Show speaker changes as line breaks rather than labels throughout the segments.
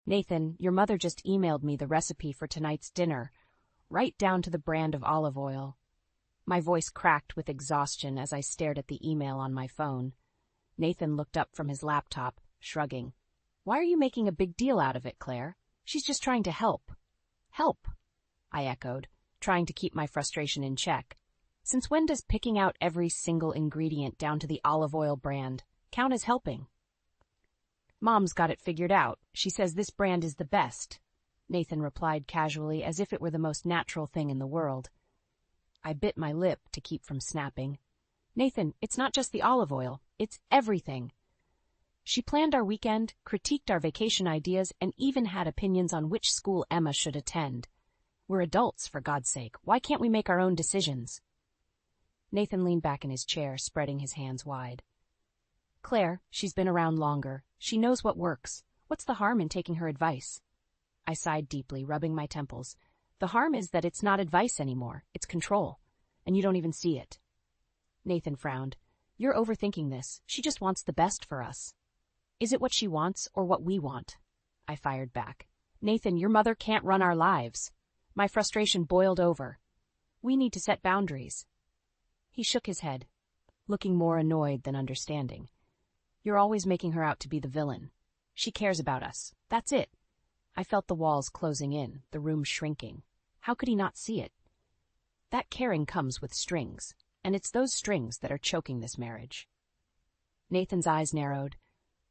Nathan, your mother just emailed me the recipe for tonight's dinner, right down to the brand of olive oil. My voice cracked with exhaustion as I stared at the email on my phone. Nathan looked up from his laptop, shrugging. Why are you making a big deal out of it, Claire? She's just trying to help. Help, I echoed, trying to keep my frustration in check. Since when does picking out every single ingredient down to the olive oil brand count as helping? Mom's got it figured out. She says this brand is the best, Nathan replied casually as if it were the most natural thing in the world. I bit my lip to keep from snapping. Nathan, it's not just the olive oil, it's everything. She planned our weekend, critiqued our vacation ideas, and even had opinions on which school Emma should attend. We're adults, for God's sake. Why can't we make our own decisions? Nathan leaned back in his chair, spreading his hands wide. Claire, she's been around longer. She knows what works. What's the harm in taking her advice? I sighed deeply, rubbing my temples. The harm is that it's not advice anymore. It's control. And you don't even see it. Nathan frowned. You're overthinking this. She just wants the best for us. Is it what she wants or what we want? I fired back. Nathan, your mother can't run our lives. My frustration boiled over. We need to set boundaries. He shook his head, looking more annoyed than understanding. You're always making her out to be the villain. She cares about us. That's it. I felt the walls closing in, the room shrinking. How could he not see it? That caring comes with strings, and it's those strings that are choking this marriage. Nathan's eyes narrowed.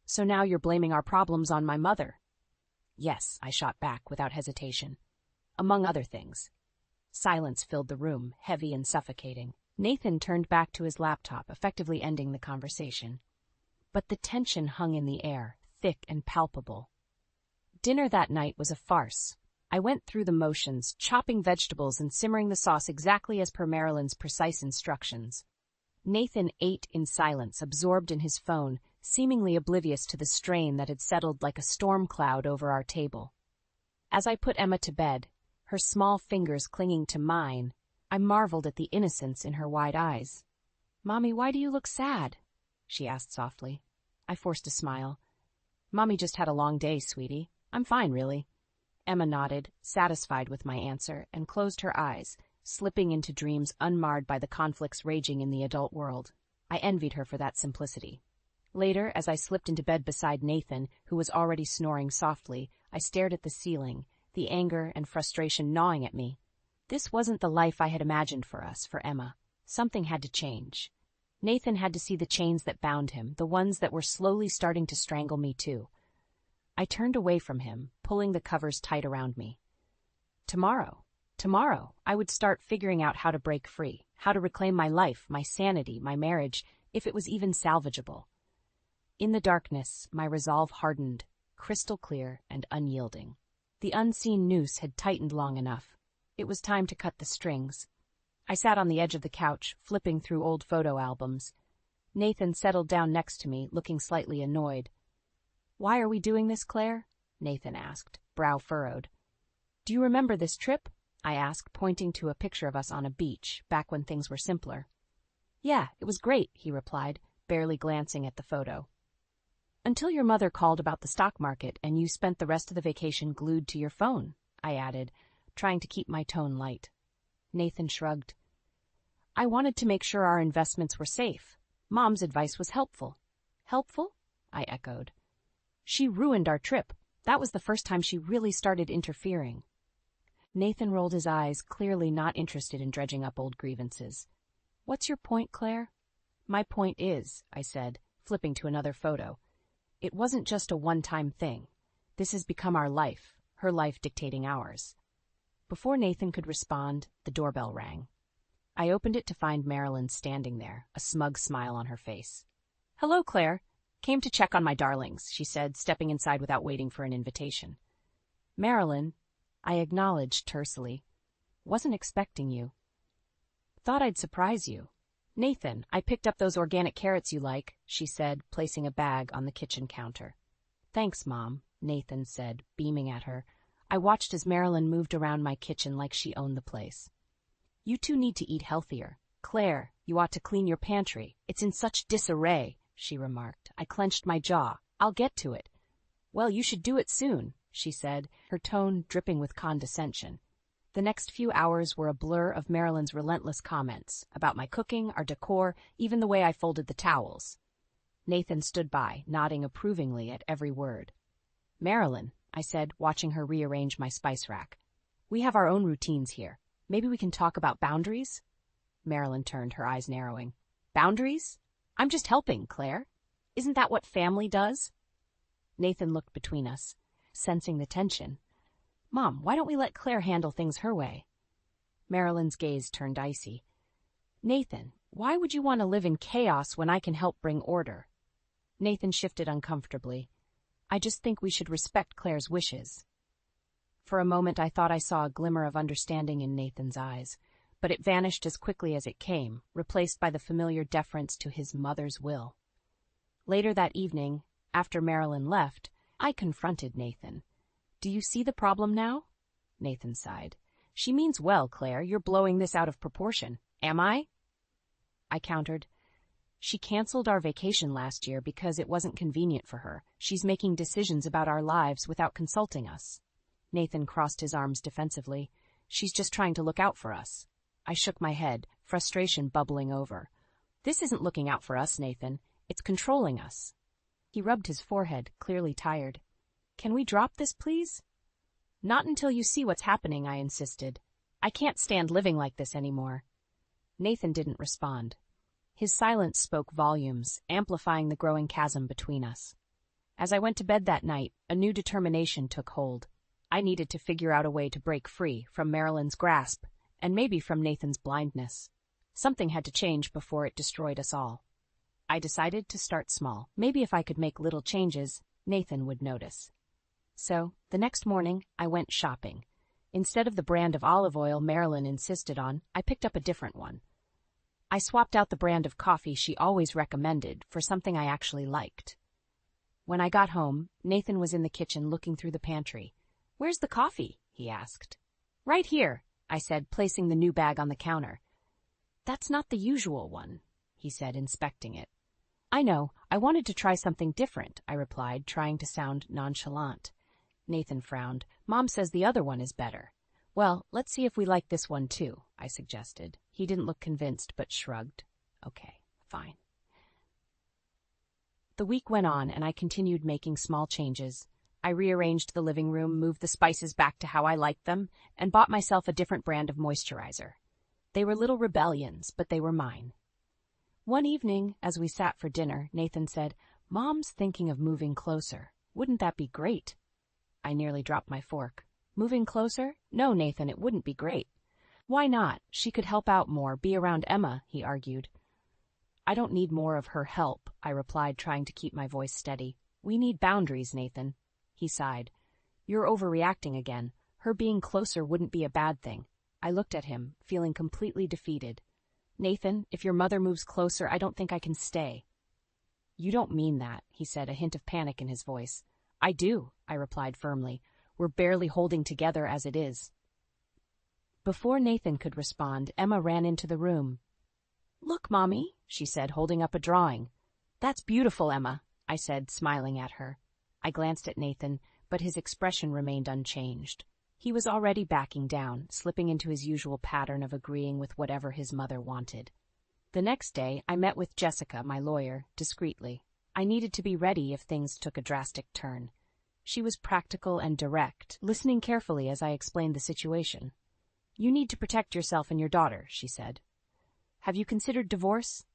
So now you're blaming our problems on my mother? Yes, I shot back without hesitation. Among other things. Silence filled the room, heavy and suffocating. Nathan turned back to his laptop, effectively ending the conversation. But the tension hung in the air, thick and palpable. Dinner that night was a farce. I went through the motions, chopping vegetables and simmering the sauce exactly as per Marilyn's precise instructions. Nathan ate in silence, absorbed in his phone, seemingly oblivious to the strain that had settled like a storm cloud over our table. As I put Emma to bed, her small fingers clinging to mine, I marveled at the innocence in her wide eyes. "Mommy, why do you look sad?" she asked softly. I forced a smile. "Mommy just had a long day, sweetie. I'm fine, really." Emma nodded, satisfied with my answer, and closed her eyes, slipping into dreams unmarred by the conflicts raging in the adult world. I envied her for that simplicity. Later, as I slipped into bed beside Nathan, who was already snoring softly, I stared at the ceiling, the anger and frustration gnawing at me. This wasn't the life I had imagined for us, for Emma. Something had to change. Nathan had to see the chains that bound him, the ones that were slowly starting to strangle me too. I turned away from him, pulling the covers tight around me. Tomorrow, I would start figuring out how to break free, how to reclaim my life, my sanity, my marriage, if it was even salvageable. In the darkness, my resolve hardened, crystal clear and unyielding. The unseen noose had tightened long enough. It was time to cut the strings. I sat on the edge of the couch, flipping through old photo albums. Nathan settled down next to me, looking slightly annoyed. "Why are we doing this, Claire?" Nathan asked, brow furrowed. "Do you remember this trip?" I asked, pointing to a picture of us on a beach, back when things were simpler. "Yeah, it was great," he replied, barely glancing at the photo. "Until your mother called about the stock market and you spent the rest of the vacation glued to your phone," I added, trying to keep my tone light. Nathan shrugged. "I wanted to make sure our investments were safe. Mom's advice was helpful." "Helpful?" I echoed. "She ruined our trip. That was the first time she really started interfering." Nathan rolled his eyes, clearly not interested in dredging up old grievances. "What's your point, Claire?" "My point is," I said, flipping to another photo, "it wasn't just a one-time thing. This has become our life, her life dictating ours." Before Nathan could respond, the doorbell rang. I opened it to find Marilyn standing there, a smug smile on her face. "Hello, Claire. Came to check on my darlings," she said, stepping inside without waiting for an invitation. "Marilyn," I acknowledged tersely. "Wasn't expecting you." "Thought I'd surprise you." "Nathan, I picked up those organic carrots you like," she said, placing a bag on the kitchen counter. "Thanks, Mom," Nathan said, beaming at her. I watched as Marilyn moved around my kitchen like she owned the place. "You two need to eat healthier. Claire, you ought to clean your pantry. It's in such disarray," she remarked. I clenched my jaw. "I'll get to it." "Well, you should do it soon," she said, her tone dripping with condescension. The next few hours were a blur of Marilyn's relentless comments about my cooking, our decor, even the way I folded the towels. Nathan stood by, nodding approvingly at every word. "Marilyn," I said, watching her rearrange my spice rack. "We have our own routines here. Maybe we can talk about boundaries?" Marilyn turned, her eyes narrowing. "Boundaries? I'm just helping, Claire. Isn't that what family does?" Nathan looked between us, sensing the tension. "Mom, why don't we let Claire handle things her way?" Marilyn's gaze turned icy. "Nathan, why would you want to live in chaos when I can help bring order?" Nathan shifted uncomfortably. "I just think we should respect Claire's wishes." For a moment I thought I saw a glimmer of understanding in Nathan's eyes, but it vanished as quickly as it came, replaced by the familiar deference to his mother's will. Later that evening, after Marilyn left, I confronted Nathan. "Do you see the problem now?" Nathan sighed. "She means well, Claire. You're blowing this out of proportion. Am I?" I countered. "She canceled our vacation last year because it wasn't convenient for her. She's making decisions about our lives without consulting us." Nathan crossed his arms defensively. "She's just trying to look out for us." I shook my head, frustration bubbling over. "This isn't looking out for us, Nathan. It's controlling us." He rubbed his forehead, clearly tired. "Can we drop this, please?" "Not until you see what's happening," I insisted. "I can't stand living like this anymore." Nathan didn't respond. His silence spoke volumes, amplifying the growing chasm between us. As I went to bed that night, a new determination took hold. I needed to figure out a way to break free from Marilyn's grasp, and maybe from Nathan's blindness. Something had to change before it destroyed us all. I decided to start small. Maybe if I could make little changes, Nathan would notice. So, the next morning, I went shopping. Instead of the brand of olive oil Marilyn insisted on, I picked up a different one. I swapped out the brand of coffee she always recommended for something I actually liked. When I got home, Nathan was in the kitchen looking through the pantry. "Where's the coffee?" he asked. "Right here," I said, placing the new bag on the counter. "That's not the usual one," he said, inspecting it. "I know. I wanted to try something different," I replied, trying to sound nonchalant. Nathan frowned. "Mom says the other one is better." "Well, let's see if we like this one too," I suggested. He didn't look convinced, but shrugged. "Okay, fine." The week went on, and I continued making small changes. I rearranged the living room, moved the spices back to how I liked them, and bought myself a different brand of moisturizer. They were little rebellions, but they were mine. One evening, as we sat for dinner, Nathan said, "Mom's thinking of moving closer. Wouldn't that be great?" I nearly dropped my fork. "Moving closer? No, Nathan, it wouldn't be great." "Why not? She could help out more, be around Emma," he argued. "I don't need more of her help," I replied, trying to keep my voice steady. "We need boundaries, Nathan." He sighed. "You're overreacting again. Her being closer wouldn't be a bad thing." I looked at him, feeling completely defeated. "Nathan, if your mother moves closer, I don't think I can stay." "You don't mean that," he said, a hint of panic in his voice. "I do," I replied firmly. "We're barely holding together as it is." Before Nathan could respond, Emma ran into the room. "Look, Mommy," she said, holding up a drawing. "That's beautiful, Emma," I said, smiling at her. I glanced at Nathan, but his expression remained unchanged. He was already backing down, slipping into his usual pattern of agreeing with whatever his mother wanted. The next day, I met with Jessica, my lawyer, discreetly. I needed to be ready if things took a drastic turn. She was practical and direct, listening carefully as I explained the situation. "You need to protect yourself and your daughter," she said. "Have you considered divorce?"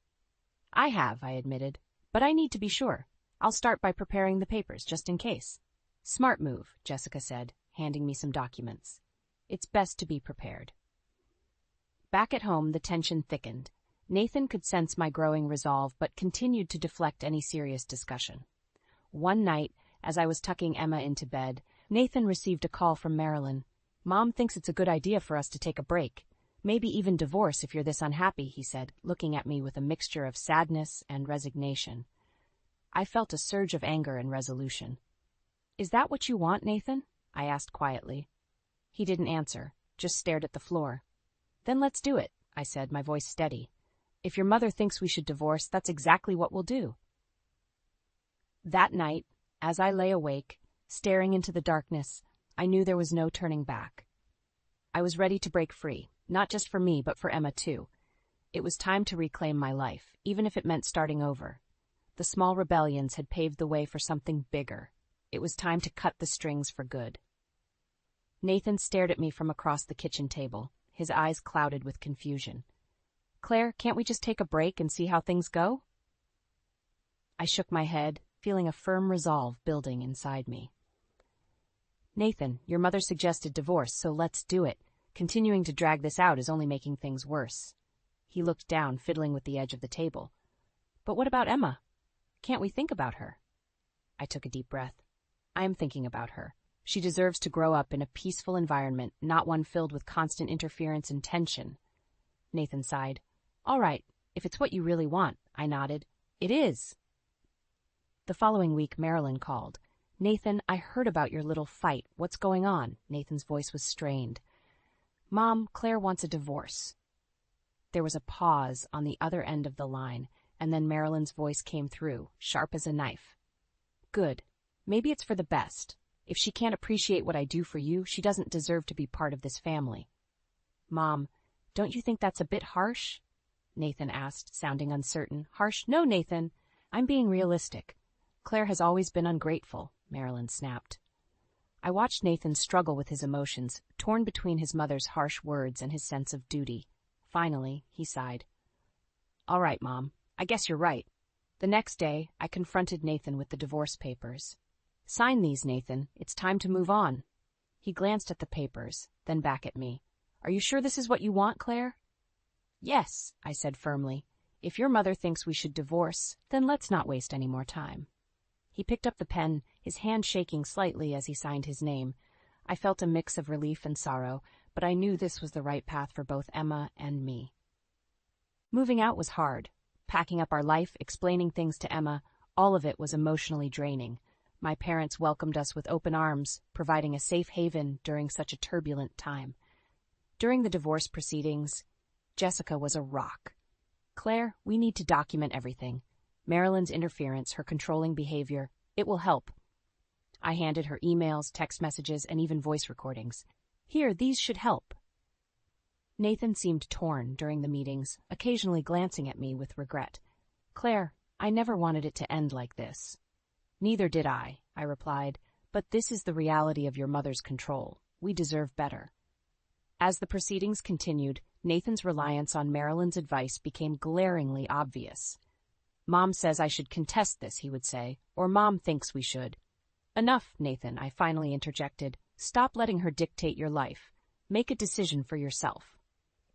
"I have," I admitted, "but I need to be sure. I'll start by preparing the papers, just in case." "Smart move," Jessica said, handing me some documents. "It's best to be prepared." Back at home, the tension thickened. Nathan could sense my growing resolve, but continued to deflect any serious discussion. One night, as I was tucking Emma into bed, Nathan received a call from Marilyn. "Mom thinks it's a good idea for us to take a break. Maybe even divorce if you're this unhappy," he said, looking at me with a mixture of sadness and resignation. I felt a surge of anger and resolution. "Is that what you want, Nathan?" I asked quietly. He didn't answer, just stared at the floor. "Then let's do it," I said, my voice steady. "If your mother thinks we should divorce, that's exactly what we'll do." That night, as I lay awake, Staring into the darkness, I knew there was no turning back. I was ready to break free, not just for me, but for Emma too. It was time to reclaim my life, even if it meant starting over. The small rebellions had paved the way for something bigger. It was time to cut the strings for good. Nathan stared at me from across the kitchen table, his eyes clouded with confusion. "Claire, can't we just take a break and see how things go?" I shook my head, feeling a firm resolve building inside me. "Nathan, your mother suggested divorce, so let's do it. Continuing to drag this out is only making things worse." He looked down, fiddling with the edge of the table. "But what about Emma? Can't we think about her?" I took a deep breath. "I am thinking about her. She deserves to grow up in a peaceful environment, not one filled with constant interference and tension." Nathan sighed. "All right, if it's what you really want," I nodded. "It is." The following week, Marilyn called. "Nathan, I heard about your little fight. What's going on?" Nathan's voice was strained. "Mom, Claire wants a divorce." There was a pause on the other end of the line, and then Marilyn's voice came through, sharp as a knife. "Good. Maybe it's for the best. If she can't appreciate what I do for you, she doesn't deserve to be part of this family." "Mom, don't you think that's a bit harsh?" Nathan asked, sounding uncertain. "Harsh? No, Nathan. I'm being realistic. Claire has always been ungrateful," Marilyn snapped. I watched Nathan struggle with his emotions, torn between his mother's harsh words and his sense of duty. Finally, he sighed. "All right, Mom. I guess you're right." The next day, I confronted Nathan with the divorce papers. "Sign these, Nathan. It's time to move on." He glanced at the papers, then back at me. "Are you sure this is what you want, Claire?" "Yes," I said firmly. "If your mother thinks we should divorce, then let's not waste any more time." He picked up the pen, his hand shaking slightly as he signed his name. I felt a mix of relief and sorrow, but I knew this was the right path for both Emma and me. Moving out was hard. Packing up our life, explaining things to Emma, all of it was emotionally draining. My parents welcomed us with open arms, providing a safe haven during such a turbulent time. During the divorce proceedings, Jessica was a rock. "Claire, we need to document everything. Marilyn's interference, her controlling behavior, it will help." I handed her emails, text messages, and even voice recordings. "Here, these should help." Nathan seemed torn during the meetings, occasionally glancing at me with regret. "Claire, I never wanted it to end like this." "Neither did I replied, "but this is the reality of your mother's control. We deserve better." As the proceedings continued, Nathan's reliance on Marilyn's advice became glaringly obvious. "Mom says I should contest this," he would say, "or Mom thinks we should." "Enough, Nathan," I finally interjected. "Stop letting her dictate your life. Make a decision for yourself."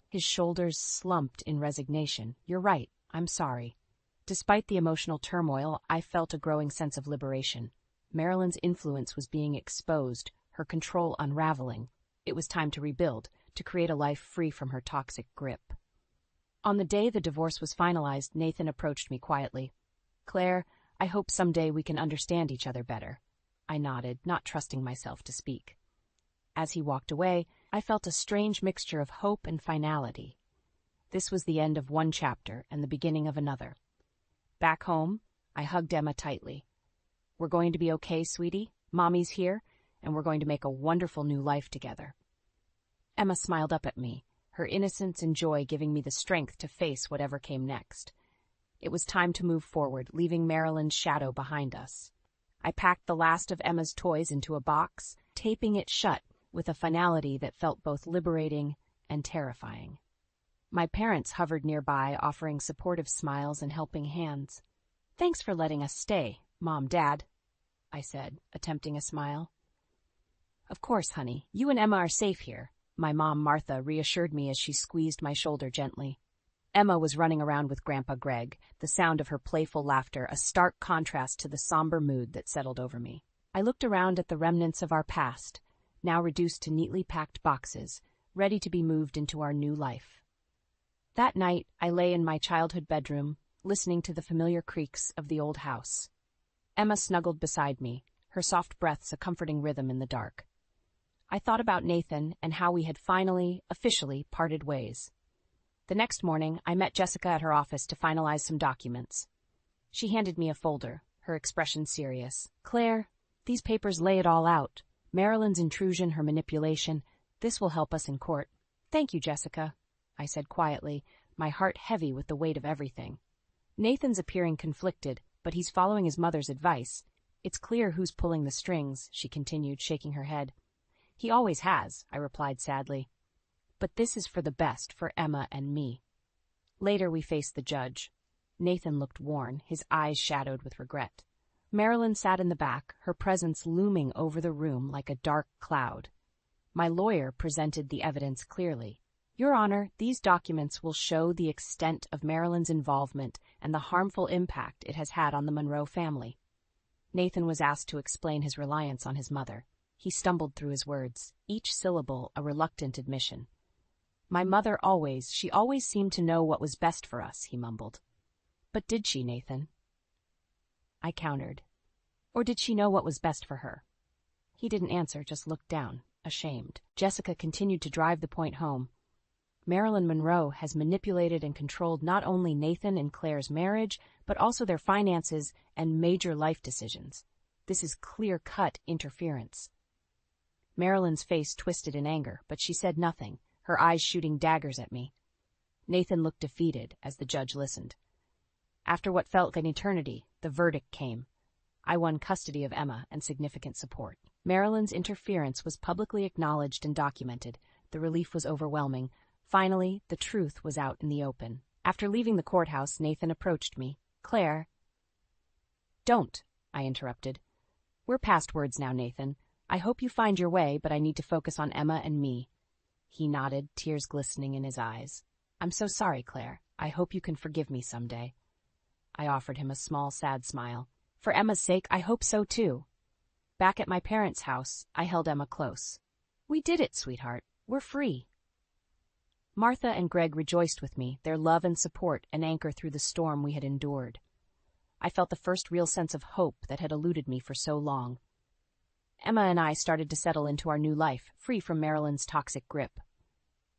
His shoulders slumped in resignation. "You're right. I'm sorry." Despite the emotional turmoil, I felt a growing sense of liberation. Marilyn's influence was being exposed, her control unraveling. It was time to rebuild, to create a life free from her toxic grip. On the day the divorce was finalized, Nathan approached me quietly. "Claire, I hope someday we can understand each other better." I nodded, not trusting myself to speak. As he walked away, I felt a strange mixture of hope and finality. This was the end of one chapter and the beginning of another. Back home, I hugged Emma tightly. "We're going to be okay, sweetie. Mommy's here, and we're going to make a wonderful new life together." Emma smiled up at me, her innocence and joy giving me the strength to face whatever came next. It was time to move forward, leaving Marilyn's shadow behind us. I packed the last of Emma's toys into a box, taping it shut with a finality that felt both liberating and terrifying. My parents hovered nearby, offering supportive smiles and helping hands. "Thanks for letting us stay, Mom, Dad," I said, attempting a smile. "Of course, honey. You and Emma are safe here," my mom, Martha, reassured me as she squeezed my shoulder gently. Emma was running around with Grandpa Greg, the sound of her playful laughter a stark contrast to the somber mood that settled over me. I looked around at the remnants of our past, now reduced to neatly packed boxes, ready to be moved into our new life. That night, I lay in my childhood bedroom, listening to the familiar creaks of the old house. Emma snuggled beside me, her soft breaths a comforting rhythm in the dark. I thought about Nathan and how we had finally, officially parted ways. The next morning, I met Jessica at her office to finalize some documents. She handed me a folder, her expression serious. "Claire, These papers lay it all out. Marilyn's intrusion, her manipulation. This will help us in court. Thank you, Jessica, I said quietly, my heart heavy with the weight of everything. Nathan's appearing conflicted, but he's following his mother's advice. It's clear who's pulling the strings, she continued, shaking her head. He always has, I replied sadly. But this is for the best, for Emma and me. Later we faced the judge. Nathan looked worn, his eyes shadowed with regret. Marilyn sat in the back, her presence looming over the room like a dark cloud. My lawyer presented the evidence clearly. Your Honor, these documents will show the extent of Marilyn's involvement and the harmful impact it has had on the Monroe family. Nathan was asked to explain his reliance on his mother. He stumbled through his words, each syllable a reluctant admission. My mother she always seemed to know what was best for us, he mumbled. But did she, Nathan? I countered. Or did she know what was best for her? He didn't answer, just looked down, ashamed. Jessica continued to drive the point home. Marilyn Monroe has manipulated and controlled not only Nathan and Claire's marriage, but also their finances and major life decisions. This is clear-cut interference. Marilyn's face twisted in anger, but she said nothing, her eyes shooting daggers at me. Nathan looked defeated as the judge listened. After what felt like an eternity, the verdict came. I won custody of Emma and significant support. Marilyn's interference was publicly acknowledged and documented. The relief was overwhelming. Finally, the truth was out in the open. After leaving the courthouse, Nathan approached me. Claire. Don't, I interrupted. We're past words now, Nathan. I hope you find your way, but I need to focus on Emma and me. He nodded, tears glistening in his eyes. I'm so sorry, Claire. I hope you can forgive me someday. I offered him a small, sad smile. For Emma's sake, I hope so too. Back at my parents' house, I held Emma close. We did it, sweetheart. We're free. Martha and Greg rejoiced with me, their love and support an anchor through the storm we had endured. I felt the first real sense of hope that had eluded me for so long. Emma and I started to settle into our new life, free from Marilyn's toxic grip.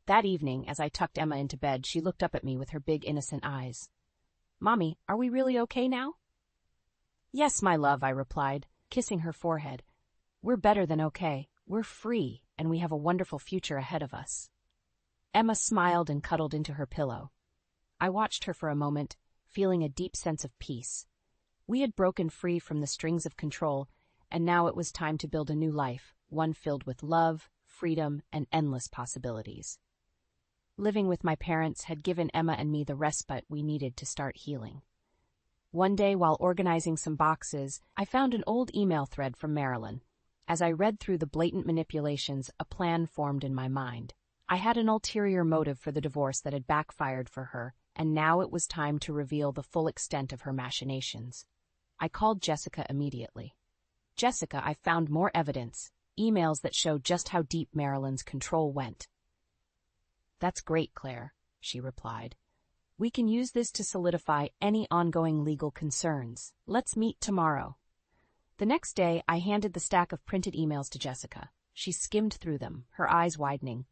That evening, as I tucked Emma into bed, she looked up at me with her big, innocent eyes. Mommy, are we really okay now? Yes, my love, I replied, kissing her forehead. We're better than okay. We're free, and we have a wonderful future ahead of us. Emma smiled and cuddled into her pillow. I watched her for a moment, feeling a deep sense of peace. We had broken free from the strings of control, and now it was time to build a new life, one filled with love, freedom, and endless possibilities. Living with my parents had given Emma and me the respite we needed to start healing. One day, while organizing some boxes, I found an old email thread from Marilyn. As I read through the blatant manipulations, a plan formed in my mind. I had an ulterior motive for the divorce that had backfired for her, and now it was time to reveal the full extent of her machinations. I called Jessica immediately. Jessica, I found more evidence, emails that show just how deep Marilyn's control went. That's great, Claire, she replied. We can use this to solidify any ongoing legal concerns. Let's meet tomorrow. The next day, I handed the stack of printed emails to Jessica. She skimmed through them, her eyes widening.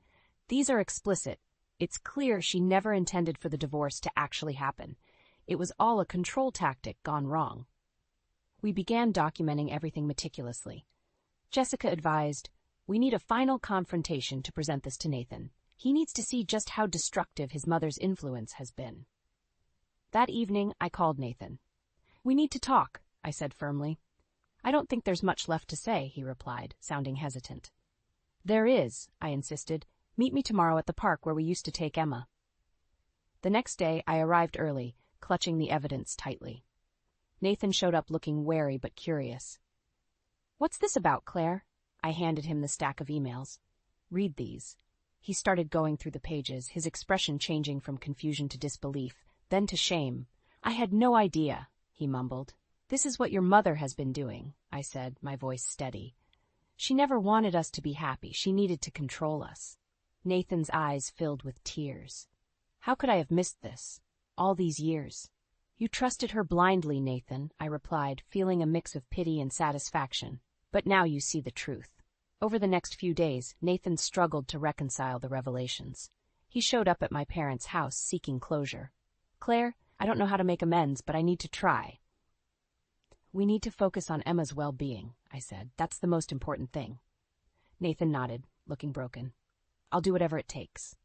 These are explicit. It's clear she never intended for the divorce to actually happen. It was all a control tactic gone wrong. We began documenting everything meticulously. Jessica advised, we need a final confrontation to present this to Nathan. He needs to see just how destructive his mother's influence has been. That evening, I called Nathan. We need to talk, I said firmly. I don't think there's much left to say, he replied, sounding hesitant. There is, I insisted. Meet me tomorrow at the park where we used to take Emma. The next day, I arrived early, clutching the evidence tightly. Nathan showed up looking wary but curious. What's this about, Claire? I handed him the stack of emails. Read these. He started going through the pages, his expression changing from confusion to disbelief, then to shame. I had no idea, he mumbled. This is what your mother has been doing, I said, my voice steady. She never wanted us to be happy. She needed to control us. Nathan's eyes filled with tears. How could I have missed this? All these years. You trusted her blindly, Nathan, I replied, feeling a mix of pity and satisfaction. But now you see the truth. Over the next few days, Nathan struggled to reconcile the revelations. He showed up at my parents' house seeking closure. Claire, I don't know how to make amends, but I need to try. We need to focus on Emma's well-being, I said. That's the most important thing. Nathan nodded, looking broken. I'll do whatever it takes.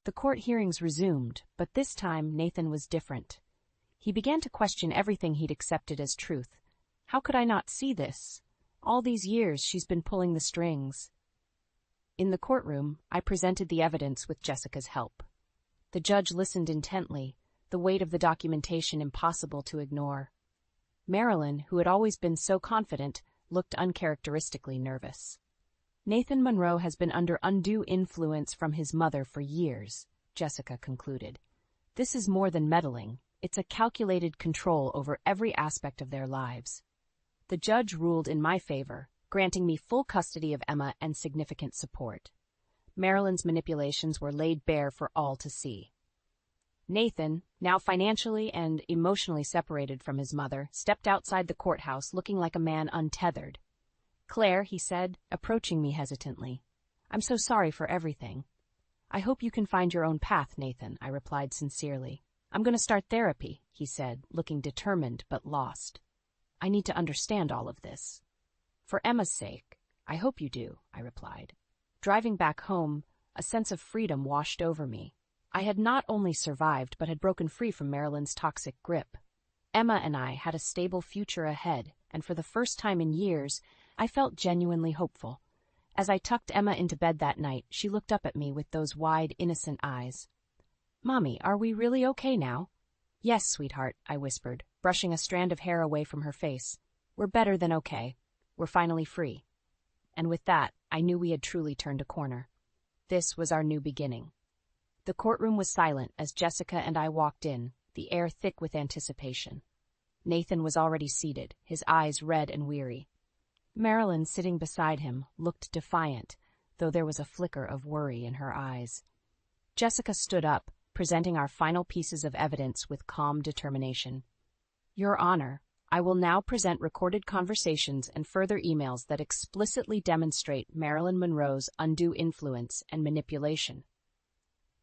The court hearings resumed, but this time Nathan was different. He began to question everything he'd accepted as truth. How could I not see this? All these years she's been pulling the strings. In the courtroom, I presented the evidence with Jessica's help. The judge listened intently, the weight of the documentation impossible to ignore. Marilyn, who had always been so confident, looked uncharacteristically nervous. Nathan Monroe has been under undue influence from his mother for years, Jessica concluded. This is more than meddling. It's a calculated control over every aspect of their lives. The judge ruled in my favor, granting me full custody of Emma and significant support. Marilyn's manipulations were laid bare for all to see. Nathan, now financially and emotionally separated from his mother, stepped outside the courthouse looking like a man untethered. Claire, he said, approaching me hesitantly. I'm so sorry for everything. I hope you can find your own path, Nathan, I replied sincerely. I'm going to start therapy, he said, looking determined but lost. I need to understand all of this. For Emma's sake, I hope you do, I replied. Driving back home, a sense of freedom washed over me. I had not only survived but had broken free from Marilyn's toxic grip. Emma and I had a stable future ahead, and for the first time in years, I felt genuinely hopeful. As I tucked Emma into bed that night, she looked up at me with those wide, innocent eyes. Mommy, are we really okay now? Yes, sweetheart, I whispered, brushing a strand of hair away from her face. We're better than okay. We're finally free. And with that, I knew we had truly turned a corner. This was our new beginning. The courtroom was silent as Jessica and I walked in, the air thick with anticipation. Nathan was already seated, his eyes red and weary. Marilyn, sitting beside him, looked defiant, though there was a flicker of worry in her eyes. Jessica stood up, presenting our final pieces of evidence with calm determination. Your Honor, I will now present recorded conversations and further emails that explicitly demonstrate Marilyn Monroe's undue influence and manipulation.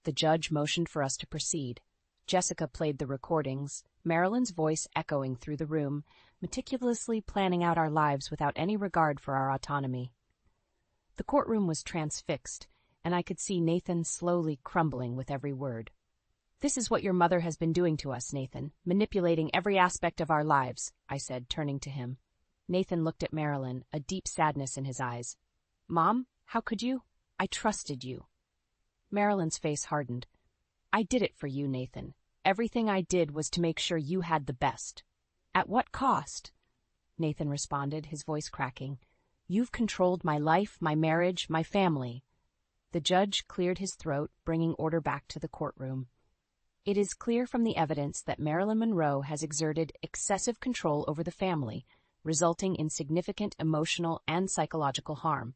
The judge motioned for us to proceed. Jessica played the recordings, Marilyn's voice echoing through the room, meticulously planning out our lives without any regard for our autonomy. The courtroom was transfixed, and I could see Nathan slowly crumbling with every word. This is what your mother has been doing to us, Nathan, manipulating every aspect of our lives, I said, turning to him. Nathan looked at Marilyn, a deep sadness in his eyes. Mom, how could you? I trusted you. Marilyn's face hardened. I did it for you, Nathan. Everything I did was to make sure you had the best. At what cost? Nathan responded, his voice cracking. You've controlled my life, my marriage, my family. The judge cleared his throat, bringing order back to the courtroom. It is clear from the evidence that Marilyn Monroe has exerted excessive control over the family, resulting in significant emotional and psychological harm.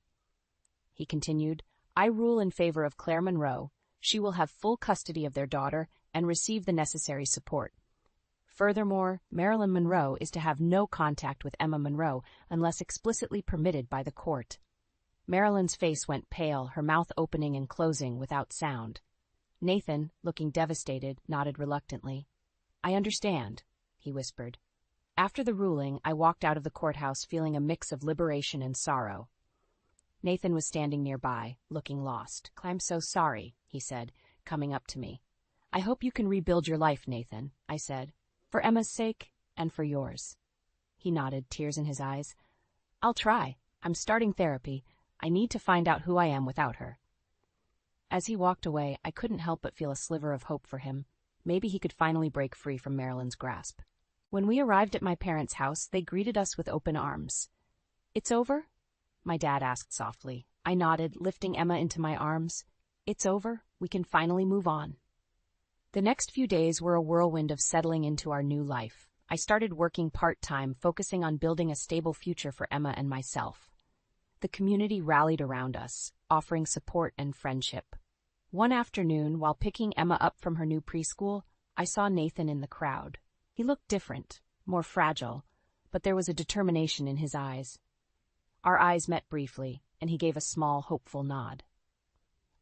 He continued, I rule in favor of Claire Monroe. She will have full custody of their daughter and receive the necessary support. Furthermore, Marilyn Monroe is to have no contact with Emma Monroe unless explicitly permitted by the court. Marilyn's face went pale, her mouth opening and closing without sound. Nathan, looking devastated, nodded reluctantly. I understand, he whispered. After the ruling, I walked out of the courthouse feeling a mix of liberation and sorrow. Nathan was standing nearby, looking lost. I'm so sorry, he said, coming up to me. I hope you can rebuild your life, Nathan, I said. For Emma's sake, and for yours. He nodded, tears in his eyes. I'll try. I'm starting therapy. I need to find out who I am without her. As he walked away, I couldn't help but feel a sliver of hope for him. Maybe he could finally break free from Marilyn's grasp. When we arrived at my parents' house, they greeted us with open arms. It's over? My dad asked softly. I nodded, lifting Emma into my arms. It's over. We can finally move on. The next few days were a whirlwind of settling into our new life. I started working part-time, focusing on building a stable future for Emma and myself. The community rallied around us, offering support and friendship. One afternoon, while picking Emma up from her new preschool, I saw Nathan in the crowd. He looked different, more fragile, but there was a determination in his eyes. Our eyes met briefly, and he gave a small, hopeful nod.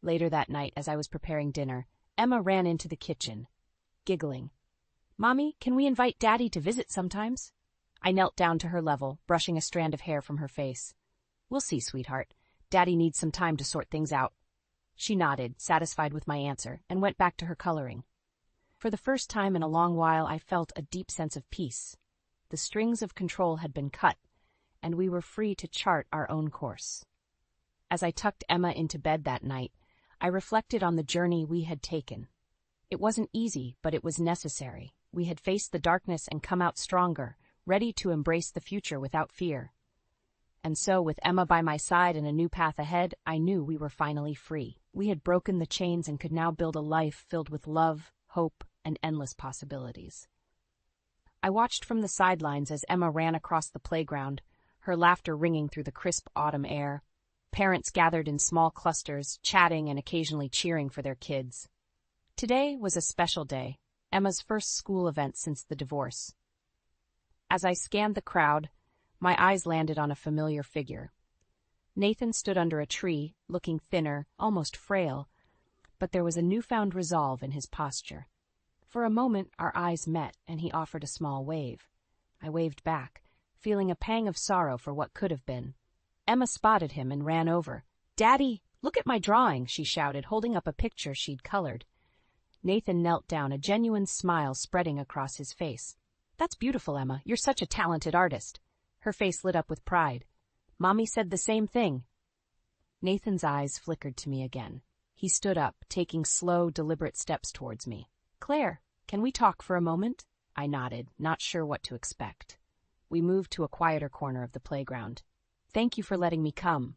Later that night, as I was preparing dinner, Emma ran into the kitchen, giggling. Mommy, can we invite Daddy to visit sometimes? I knelt down to her level, brushing a strand of hair from her face. "We'll see, sweetheart. Daddy needs some time to sort things out." She nodded, satisfied with my answer, and went back to her coloring. For the first time in a long while, I felt a deep sense of peace. The strings of control had been cut, and we were free to chart our own course. As I tucked Emma into bed that night, I reflected on the journey we had taken. It wasn't easy, but it was necessary. We had faced the darkness and come out stronger, ready to embrace the future without fear. And so, with Emma by my side and a new path ahead, I knew we were finally free. We had broken the chains and could now build a life filled with love, hope, and endless possibilities. I watched from the sidelines as Emma ran across the playground, her laughter ringing through the crisp autumn air. Parents gathered in small clusters, chatting and occasionally cheering for their kids. Today was a special day, Emma's first school event since the divorce. As I scanned the crowd, my eyes landed on a familiar figure. Nathan stood under a tree, looking thinner, almost frail, but there was a newfound resolve in his posture. For a moment, our eyes met, and he offered a small wave. I waved back, feeling a pang of sorrow for what could have been. Emma spotted him and ran over. "Daddy, look at my drawing," she shouted, holding up a picture she'd colored. Nathan knelt down, a genuine smile spreading across his face. "That's beautiful, Emma. You're such a talented artist." Her face lit up with pride. "Mommy said the same thing." Nathan's eyes flickered to me again. He stood up, taking slow, deliberate steps towards me. "Claire, can we talk for a moment?" I nodded, not sure what to expect. We moved to a quieter corner of the playground. "Thank you for letting me come,"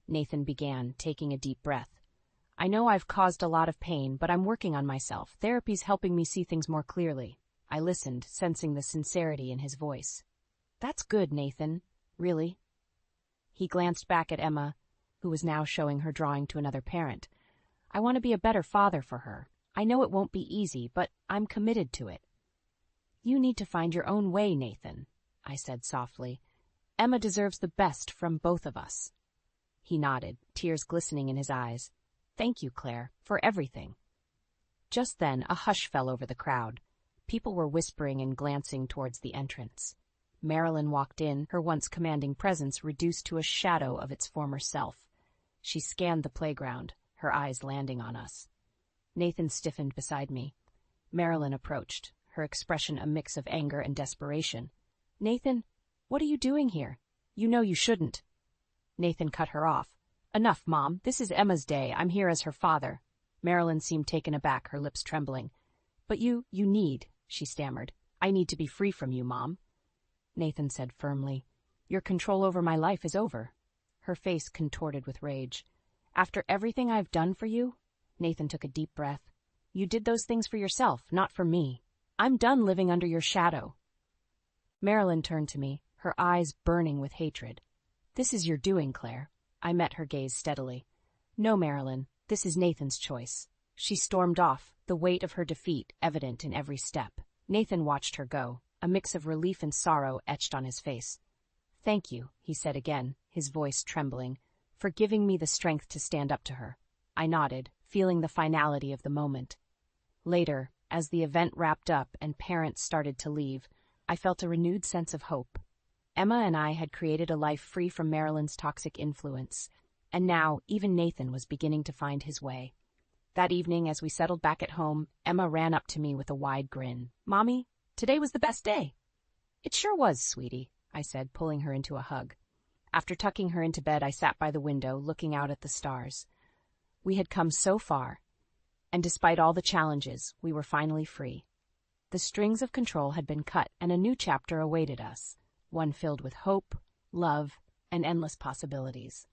Nathan began, taking a deep breath. "I know I've caused a lot of pain, but I'm working on myself. Therapy's helping me see things more clearly." I listened, sensing the sincerity in his voice. "That's good, Nathan. Really?" He glanced back at Emma, who was now showing her drawing to another parent. "I want to be a better father for her. I know it won't be easy, but I'm committed to it." "You need to find your own way, Nathan," I said softly. "Emma deserves the best from both of us." He nodded, tears glistening in his eyes. "Thank you, Claire, for everything." Just then, a hush fell over the crowd. People were whispering and glancing towards the entrance. Marilyn walked in, her once commanding presence reduced to a shadow of its former self. She scanned the playground, her eyes landing on us. Nathan stiffened beside me. Marilyn approached, her expression a mix of anger and desperation. "Nathan, what are you doing here? You know you shouldn't." Nathan cut her off. "Enough, Mom. This is Emma's day. I'm here as her father." Marilyn seemed taken aback, her lips trembling. "But you need," she stammered. "I need to be free from you, Mom." Nathan said firmly, "Your control over my life is over." Her face contorted with rage. "After everything I've done for you?" Nathan took a deep breath. "You did those things for yourself, not for me. I'm done living under your shadow." Marilyn turned to me, her eyes burning with hatred. "This is your doing, Claire." I met her gaze steadily. "No, Marilyn, this is Nathan's choice." She stormed off, the weight of her defeat evident in every step. Nathan watched her go, a mix of relief and sorrow etched on his face. "Thank you," he said again, his voice trembling, "for giving me the strength to stand up to her." I nodded, feeling the finality of the moment. Later, as the event wrapped up and parents started to leave, I felt a renewed sense of hope. Emma and I had created a life free from Marilyn's toxic influence, and now even Nathan was beginning to find his way. That evening, as we settled back at home, Emma ran up to me with a wide grin. "Mommy, today was the best day." "It sure was, sweetie," I said, pulling her into a hug. After tucking her into bed, I sat by the window, looking out at the stars. We had come so far, and despite all the challenges, we were finally free. The strings of control had been cut, and a new chapter awaited us, one filled with hope, love, and endless possibilities.